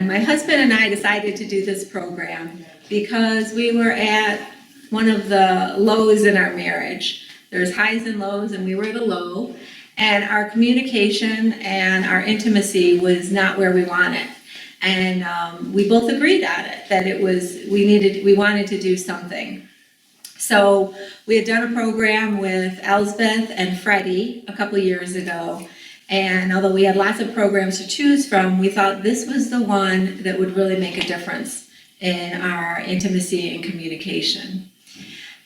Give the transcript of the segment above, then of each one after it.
My husband and I decided to do this program because we were at one of the lows in our marriage. There's highs and lows, and we were at a low, and our communication and our intimacy was not where we wanted. And we both agreed on it, that we wanted to do something. So we had done a program with Elsbeth and Freddie a couple of years ago. And although we had lots of programs to choose from, we thought this was the one that would really make a difference in our intimacy and communication.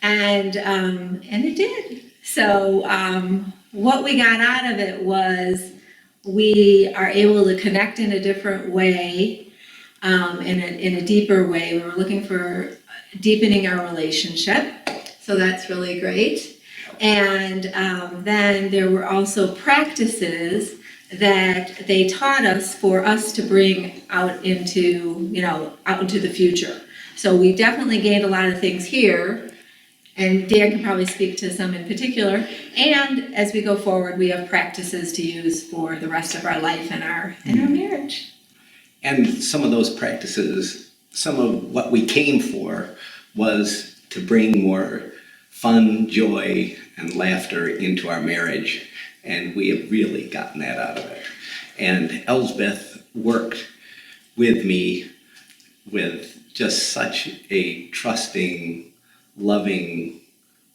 And it did. So what we got out of it was we are able to connect in a different way, in a deeper way. We were looking for deepening our relationship, so that's really great. And then there were also practices that they taught us for us to bring out into the future. So we definitely gained a lot of things here, and Dan can probably speak to some in particular. And as we go forward, we have practices to use for the rest of our life and our marriage. And some of those practices, some of what we came for was to bring more fun, joy, and laughter into our marriage. And we have really gotten that out of it. And Elsbeth worked with me with just such a trusting, loving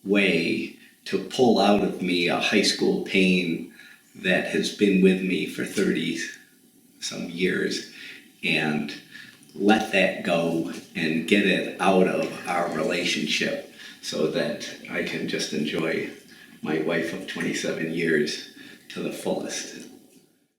way to pull out of me a high school pain that has been with me for 30 some years, and let that go and get it out of our relationship so that I can just enjoy my wife of 27 years to the fullest.